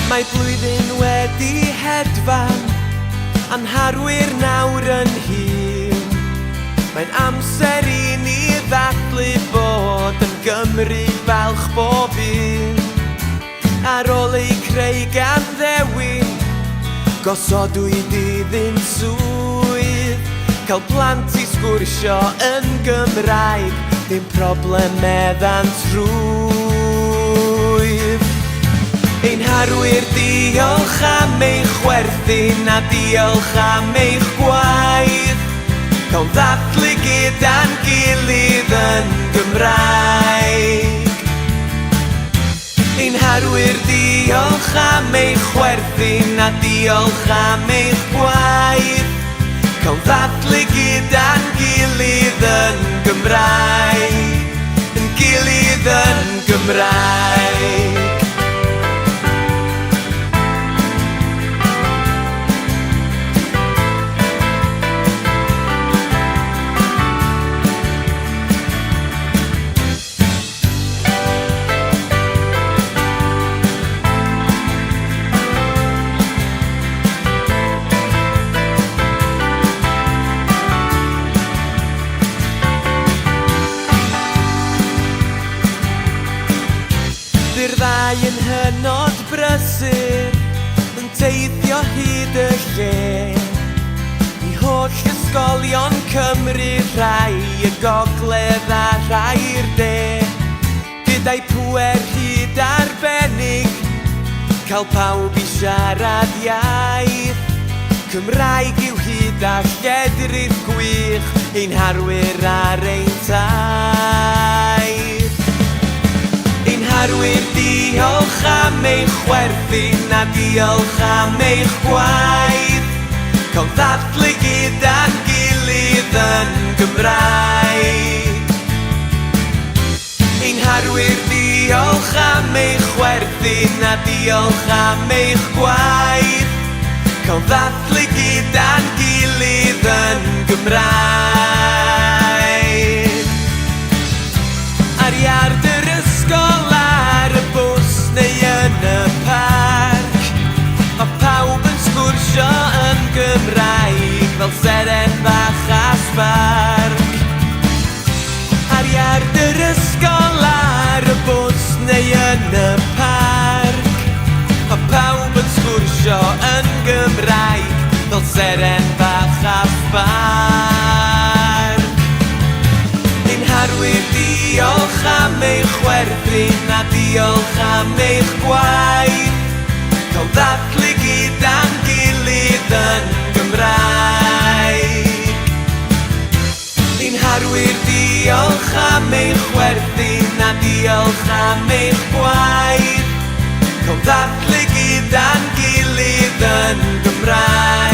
Mae blwyddyn wedi hedfan, anharwyr nawr yn hyn. Mae'n amser I ni ddathlu bod yn Gymru falch bob un. Ar ôl ei creu gan ddewin, gosodwyd iddyn swydd. Cael plant I sgwrsio yn Gymraeg, dim problem meddant rwydd. Ein harwyr diolch am eich chwerthin a diolch am eich gwaith. Cael ddathlu gyda'n gilydd yn Gymraeg. Ein harwyr diolch am eich chwerthin a diolch am eich gwaith. Cael ddathlu gyda'n gilydd yn Gymraeg. Yn gilydd yn Gymraeg. By'r ddau yn hynod brysur, yn teithio hyd y lle. I holl ysgolion Cymru, rhai y gogledd a rhai'r de. Gyda'i pŵer hyd arbennig, cael pawb I siarad iaith. Cymraeg yw hyd a lledrith gwych, ein harwyr ar ein taith. Ein harwyr diolch am eich chwerthin a diolch am eich gwaith. Cael ddathlu gyda'n gilydd yn Gymraeg. Ein harwyr diolch am eich chwerthin a diolch am eich gwaith. Cael ddathlu gyda'n gilydd yn Gymraeg. Ar iard yr ysgol ar y bws neu yn y parc, mae pawb yn sgwrsio yn Gymraeg fel Seren bach a Sbarc. Ar iard yr ysgol ar y bws neu yn y parc, mae pawb yn sgwrsio yn Gymraeg fel Seren bach a Sbarc. Ein harwyr diolch am eich chwerthin a diolch am eich gwaith. Cael ddathlu gyda'n gilydd yn Gymraeg. Ein harwyr diolch am eich chwerthin a diolch am eich gwaith. Cael ddathlu gyda'n gilydd yn Gymraeg.